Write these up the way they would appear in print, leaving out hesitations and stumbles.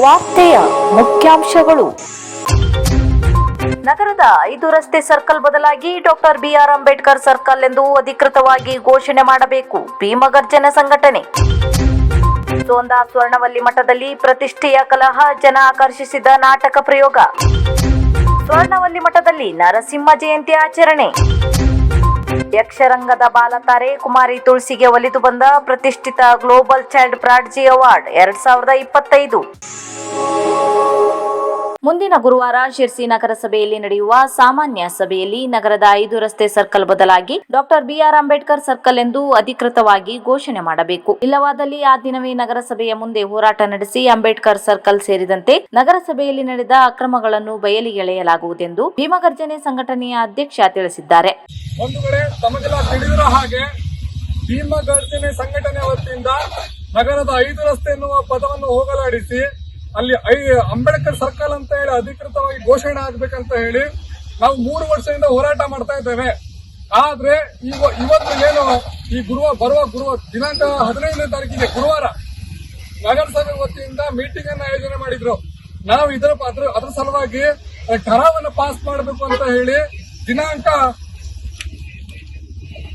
ವಾರ್ತೆಯ ಮುಖ್ಯಾಂಶಗಳು. ನಗರದ 5 ರಸ್ತೆ ಸರ್ಕಲ್ ಬದಲಾಗಿ ಡಾಕ್ಟರ್ ಬಿಆರ್ ಅಂಬೇಡ್ಕರ್ ಸರ್ಕಲ್ ಎಂದು ಅಧಿಕೃತವಾಗಿ ಘೋಷಣೆ ಮಾಡಬೇಕು. ಭೀಮಗರ್ಜನೆ ಸಂಘಟನೆ. ಸೋಂದಾ ಸ್ವರ್ಣವಲ್ಲಿ ಮಠದಲ್ಲಿ ಪ್ರತಿಷ್ಠೆಯ ಕಲಹ, ಜನ ಆಕರ್ಷಿಸಿದ ನಾಟಕ ಪ್ರಯೋಗ. ಸ್ವರ್ಣವಲ್ಲಿ ಮಠದಲ್ಲಿ ನರಸಿಂಹ ಜಯಂತಿ ಆಚರಣೆ. ಯಕ್ಷರಂಗದ ಬಾಲತಾರೆ ಕುಮಾರಿ ತುಳಸಿಗೆ ಒಲಿದು ಬಂದ ಪ್ರತಿಷ್ಠಿತ ಗ್ಲೋಬಲ್ ಚೈಲ್ಡ್ ಪ್ರಾಡ್ಜಿ ಅವಾರ್ಡ್ 2025. ಮುಂದಿನ ಗುರುವಾರ ಶಿರ್ಸಿ ನಗರಸಭೆಯಲ್ಲಿ ನಡೆಯುವ ಸಾಮಾನ್ಯ ಸಭೆಯಲ್ಲಿ ನಗರದ 5 ರಸ್ತೆ ಸರ್ಕಲ್ ಬದಲಾಗಿ ಡಾಕ್ಟರ್ ಬಿಆರ್ ಅಂಬೇಡ್ಕರ್ ಸರ್ಕಲ್ ಎಂದು ಅಧಿಕೃತವಾಗಿ ಘೋಷಣೆ ಮಾಡಬೇಕು. ಇಲ್ಲವಾದಲ್ಲಿ ಆ ದಿನವೇ ನಗರಸಭೆಯ ಮುಂದೆ ಹೋರಾಟ ನಡೆಸಿ ಅಂಬೇಡ್ಕರ್ ಸರ್ಕಲ್ ಸೇರಿದಂತೆ ನಗರಸಭೆಯಲ್ಲಿ ನಡೆದ ಅಕ್ರಮಗಳನ್ನು ಬಯಲಿಗೆಳೆಯಲಾಗುವುದೆಂದು ಭೀಮಗರ್ಜನೆ ಸಂಘಟನೆಯ ಅಧ್ಯಕ್ಷ ತಿಳಿಸಿದ್ದಾರೆ. ಒಂದು ಕಡೆ ತಮಗೆಲ್ಲ ತಿಳಿದಿರೋ ಹಾಗೆ ಭೀಮಗರ್ಜನೆ ಸಂಘಟನೆ ವತಿಯಿಂದ ನಗರದ 5 ರಸ್ತೆ ಎನ್ನುವ ಪದವನ್ನು ಹೋಗಲಾಡಿಸಿ ಅಲ್ಲಿ ಅಂಬೇಡ್ಕರ್ ಸರ್ಕಲ್ ಅಂತ ಹೇಳಿ ಅಧಿಕೃತವಾಗಿ ಘೋಷಣೆ ಆಗ್ಬೇಕಂತ ಹೇಳಿ ನಾವು 3 ವರ್ಷದಿಂದ ಹೋರಾಟ ಮಾಡ್ತಾ ಇದ್ದೇವೆ. ಆದ್ರೆ ಇವತ್ತು ಏನು ಈ ಬರುವ ದಿನಾಂಕ 15ನೇ ತಾರೀಕಿಗೆ ಗುರುವಾರ ನಗರಸಭೆ ವತಿಯಿಂದ ಮೀಟಿಂಗ್ ಅನ್ನು ಆಯೋಜನೆ ಮಾಡಿದ್ರು. ನಾವು ಅದರ ಸಲುವಾಗಿ ಠರಾವನ್ನ ಪಾಸ್ ಮಾಡಬೇಕು ಅಂತ ಹೇಳಿ ದಿನಾಂಕ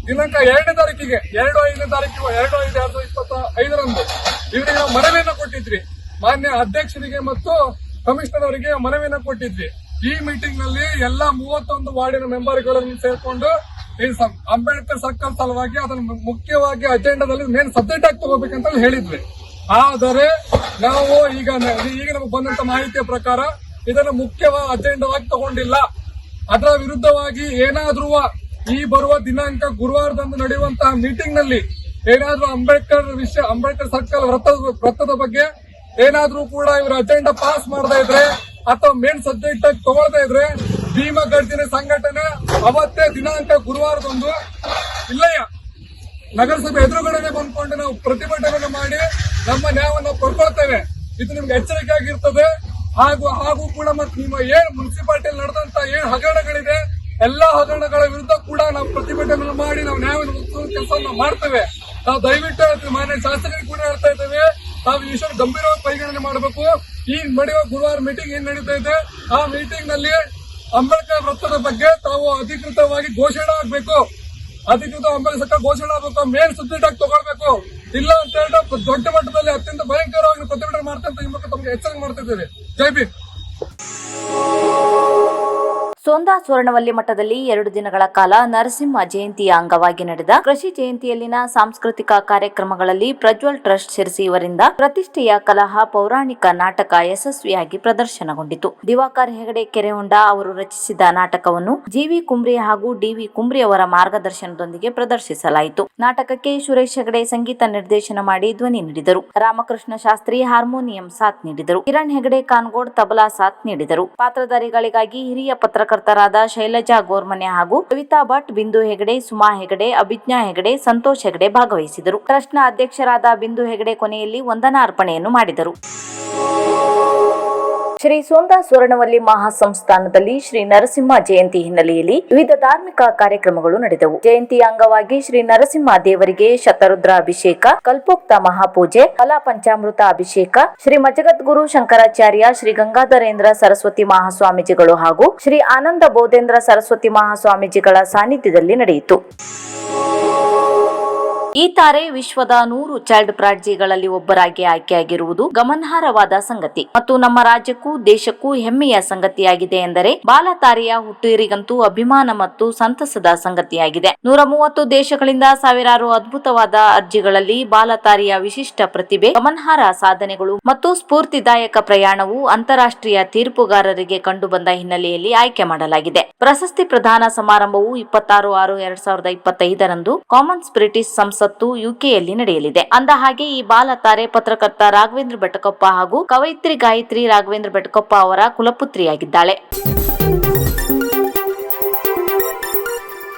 2ನೇ ತಾರೀಕಿಗೆ 2/5/2025ರಂದು ಇವರಿಗೆ ನಾವು ಮನವಿಯನ್ನು ಕೊಟ್ಟಿದ್ವಿ. ಮಾನ್ಯ ಅಧ್ಯಕ್ಷರಿಗೆ ಮತ್ತು ಕಮಿಷನರ್ ಅವರಿಗೆ ಮನವಿಯನ್ನು ಕೊಟ್ಟಿದ್ವಿ. ಈ ಮೀಟಿಂಗ್ ನಲ್ಲಿ ಎಲ್ಲಾ 31 ವಾರ್ಡಿನ ಮೆಂಬರ್ಗಳನ್ನು ಸೇರ್ಕೊಂಡು ಈ ಅಂಬೇಡ್ಕರ್ ಸರ್ಕಲ್ ಸಲುವಾಗಿ ಅದನ್ನು ಮುಖ್ಯವಾಗಿ ಅಜೆಂಡಾದಲ್ಲಿ ಮೇನ್ ಸಬ್ಜೆಕ್ಟ್ ಆಗಿ ತಗೋಬೇಕಂತ ಹೇಳಿದ್ವಿ. ಆದರೆ ನಾವು ಈಗ ನಮಗೆ ಬಂದಂತ ಮಾಹಿತಿಯ ಪ್ರಕಾರ ಇದನ್ನು ಮುಖ್ಯವಾದ ಅಜೆಂಡಾವಾಗಿ ತಗೊಂಡಿಲ್ಲ. ಅದರ ವಿರುದ್ಧವಾಗಿ ಏನಾದ್ರೂ ಈ ಬರುವ ದಿನಾಂಕ ಗುರುವಾರದಂದು ನಡೆಯುವಂತಹ ಮೀಟಿಂಗ್ ನಲ್ಲಿ ಏನಾದ್ರೂ ಅಂಬೇಡ್ಕರ್ ಸರ್ಕಲ್ ವೃತ್ತದ ಬಗ್ಗೆ ಏನಾದ್ರೂ ಕೂಡ ಇವರ ಅಜೆಂಡಾ ಪಾಸ್ ಮಾಡದೇ ಇದ್ರೆ ಅಥವಾ ಮೇನ್ ಸಬ್ಜೆಕ್ಟ್ ಆಗಿ ತಗೊಳ್ತಾ ಇದ್ರೆ ಭೀಮಗರ್ಜನೆ ಸಂಘಟನೆ ಅವತ್ತೇ ದಿನಾಂಕ ಗುರುವಾರದಂದು ಇಲ್ಲಯ್ಯ ನಗರಸಭೆ ಎದುರುಗಡೆ ಬಂದ್ಕೊಂಡು ನಾವು ಪ್ರತಿಭಟನೆ ಮಾಡಿ ನಮ್ಮ ನ್ಯಾಯವನ್ನು ಪಡ್ಕೊಳ್ತೇವೆ. ಇದು ನಿಮ್ಗೆ ಎಚ್ಚರಿಕೆ ಆಗಿರ್ತದೆ. ಹಾಗೂ ಕೂಡ ಮತ್ತೆ ನಿಮ್ಮ ಏನ್ ಮುನ್ಸಿಪಾಲಿಟಿಯಲ್ಲಿ ನಡೆದಂತ ಏನ್ ಹಗರಣಗಳಿದೆ ಎಲ್ಲಾ ಹಗರಣಗಳ ವಿರುದ್ಧ ಕೂಡ ನಾವು ಪ್ರತಿಭಟನೆ ಮಾಡಿ ನಾವು ನ್ಯಾಯವನ್ನು ಒದಗಿಸುವ ಕೆಲಸವನ್ನು ಮಾಡ್ತೇವೆ. ನಾವು ದಯವಿಟ್ಟು ಮಾನ್ಯ ಶಾಸಕರಿಗೆ ಕೂಡ ಹೇಳ್ತಾ ಇದ್ದೇವೆ, ನಾವು ಈ ವಿಷಯ ಗಂಭೀರವಾಗಿ ಪರಿಗಣನೆ ಮಾಡಬೇಕು. ಈ ನಡೆಯುವ ಗುರುವಾರ ಮೀಟಿಂಗ್ ಏನ್ ನಡೀತಾ ಇದೆ ಆ ಮೀಟಿಂಗ್ ನಲ್ಲಿ ಅಂಬೇಡ್ಕರ್ ವೃತ್ತದ ಬಗ್ಗೆ ತಾವು ಅಧಿಕೃತವಾಗಿ ಘೋಷಣೆ ಆಗಬೇಕು. ಅಂಬೇಡ್ಕರ್ ಘೋಷಣೆ ಆಗಬೇಕು, ಮೇನ್ ಸಬ್ಜೆಕ್ಟ್ ಆಗಿ ತಗೊಳ್ಬೇಕು. ಇಲ್ಲ ಅಂತ ಹೇಳಿದ್ರೆ ದೊಡ್ಡ ಮಟ್ಟದಲ್ಲಿ ಅತ್ಯಂತ ಭಯಂಕರವಾಗಿ ಪ್ರತಿಭಟನೆ ಮಾಡ್ತಾ ಈ ಮೂಲಕ ತಮಗೆ ಎಚ್ಚರಿಕೆ ಮಾಡ್ತಾ ಇದ್ದೇವೆ. ಜೈ ಭೀಮ್. ಸೋಂದಾ ಸ್ವರ್ಣವಲ್ಲಿ ಮಠದಲ್ಲಿ 2 ದಿನಗಳ ಕಾಲ ನರಸಿಂಹ ಜಯಂತಿಯ ಅಂಗವಾಗಿ ನಡೆದ ಕೃಷಿ ಜಯಂತಿಯಲ್ಲಿನ ಸಾಂಸ್ಕೃತಿಕ ಕಾರ್ಯಕ್ರಮಗಳಲ್ಲಿ ಪ್ರಜ್ವಲ್ ಟ್ರಸ್ಟ್ ಶಿರ್ಸಿ ಇವರಿಂದ ಪ್ರತಿಷ್ಠೆಯ ಕಲಹ ಪೌರಾಣಿಕ ನಾಟಕ ಯಶಸ್ವಿಯಾಗಿ ಪ್ರದರ್ಶನಗೊಂಡಿತು. ದಿವಾಕರ್ ಹೆಗಡೆ ಕೆರೆಹೊಂಡ ಅವರು ರಚಿಸಿದ ನಾಟಕವನ್ನು ಜಿವಿ ಕುಂಬ್ರಿ ಹಾಗೂ ಡಿವಿ ಕುಂಬ್ರಿ ಅವರ ಮಾರ್ಗದರ್ಶನದೊಂದಿಗೆ ಪ್ರದರ್ಶಿಸಲಾಯಿತು. ನಾಟಕಕ್ಕೆ ಸುರೇಶ್ ಹೆಗಡೆ ಸಂಗೀತ ನಿರ್ದೇಶನ ಮಾಡಿ ಧ್ವನಿ ನೀಡಿದರು. ರಾಮಕೃಷ್ಣ ಶಾಸ್ತ್ರಿ ಹಾರ್ಮೋನಿಯಂ ಸಾಥ್ ನೀಡಿದರು. ಕಿರಣ್ ಹೆಗಡೆ ಕಾನ್ಗೋಡ್ ತಬಲಾ ಸಾಥ್ ನೀಡಿದರು. ಪಾತ್ರಧಾರಿಗಳಿಗಾಗಿ ಹಿರಿಯ ಪತ್ರಕರ್ತರಾದ ಶೈಲಜಾ ಗೋರ್ಮನೆ ಹಾಗೂ ಕವಿತಾ ಭಟ್, ಬಿಂದು ಹೆಗಡೆ, ಸುಮಾ ಹೆಗಡೆ, ಅಭಿಜ್ಞಾ ಹೆಗಡೆ, ಸಂತೋಷ್ ಹೆಗಡೆ ಭಾಗವಹಿಸಿದರು. ಟ್ರಸ್ಟ್ನ ಅಧ್ಯಕ್ಷರಾದ ಬಿಂದು ಹೆಗಡೆ ಕೊನೆಯಲ್ಲಿ ವಂದನಾ ಅರ್ಪಣೆಯನ್ನು ಮಾಡಿದರು. ಶ್ರೀ ಸೋಂದಾ ಸ್ವರ್ಣವಲ್ಲಿ ಮಹಾಸಂಸ್ಥಾನದಲ್ಲಿ ಶ್ರೀ ನರಸಿಂಹ ಜಯಂತಿ ಹಿನ್ನೆಲೆಯಲ್ಲಿ ವಿವಿಧ ಧಾರ್ಮಿಕ ಕಾರ್ಯಕ್ರಮಗಳು ನಡೆದವು. ಜಯಂತಿಯ ಅಂಗವಾಗಿ ಶ್ರೀ ನರಸಿಂಹ ದೇವರಿಗೆ ಶತರುದ್ರ ಅಭಿಷೇಕ, ಕಲ್ಪೋಕ್ತ ಮಹಾಪೂಜೆ, ಫಲ ಪಂಚಾಮೃತ ಅಭಿಷೇಕ, ಶ್ರೀ ಮಜಗದ್ಗುರು ಶಂಕರಾಚಾರ್ಯ, ಶ್ರೀ ಗಂಗಾಧರೇಂದ್ರ ಸರಸ್ವತಿ ಮಹಾಸ್ವಾಮೀಜಿಗಳು ಹಾಗೂ ಶ್ರೀ ಆನಂದ ಬೋಧೇಂದ್ರ ಸರಸ್ವತಿ ಮಹಾಸ್ವಾಮೀಜಿಗಳ ಸಾನ್ನಿಧ್ಯದಲ್ಲಿ ನಡೆಯಿತು. ಈ ತಾರೆ ವಿಶ್ವದ 100 ಚೈಲ್ಡ್ ಪ್ರಾಡ್ಜಿಗಳಲ್ಲಿ ಒಬ್ಬರಾಗಿ ಆಯ್ಕೆಯಾಗಿರುವುದು ಗಮನಾರ್ಹವಾದ ಸಂಗತಿ ಮತ್ತು ನಮ್ಮ ರಾಜ್ಯಕ್ಕೂ ದೇಶಕ್ಕೂ ಹೆಮ್ಮೆಯ ಸಂಗತಿಯಾಗಿದೆ ಎಂದರೆ ಬಾಲತಾರೆಯ ಹುಟ್ಟೂರಿಗಂತೂ ಅಭಿಮಾನ ಮತ್ತು ಸಂತಸದ ಸಂಗತಿಯಾಗಿದೆ. 130 ದೇಶಗಳಿಂದ ಸಾವಿರಾರು ಅದ್ಭುತವಾದ ಅರ್ಜಿಗಳಲ್ಲಿ ಬಾಲತಾರೆಯ ವಿಶಿಷ್ಟ ಪ್ರತಿಭೆ, ಗಮನಾರ್ಹ ಸಾಧನೆಗಳು ಮತ್ತು ಸ್ಫೂರ್ತಿದಾಯಕ ಪ್ರಯಾಣವು ಅಂತಾರಾಷ್ಟ್ರೀಯ ತೀರ್ಪುಗಾರರಿಗೆ ಕಂಡುಬಂದ ಹಿನ್ನೆಲೆಯಲ್ಲಿ ಆಯ್ಕೆ ಮಾಡಲಾಗಿದೆ. ಪ್ರಶಸ್ತಿ ಪ್ರದಾನ ಸಮಾರಂಭವು 26/6/2025ರಂದು ಕಾಮನ್ ಸ್ಪಿರಿಟಿಸ್ ಸಂಸತ್ತು ಯುಕೆಯಲ್ಲಿ ನಡೆಯಲಿದೆ. ಅಂದ ಹಾಗೆ ಈ ಬಾಲತಾರೆ ಪತ್ರಕರ್ತ ರಾಘವೇಂದ್ರ ಬೆಟ್ಟಕೊಪ್ಪ ಹಾಗೂ ಕವಯಿತ್ರಿ ಗಾಯತ್ರಿ ರಾಘವೇಂದ್ರ ಬೆಟ್ಟಕೊಪ್ಪ ಅವರ ಕುಲಪುತ್ರಿಯಾಗಿದ್ದಾಳೆ.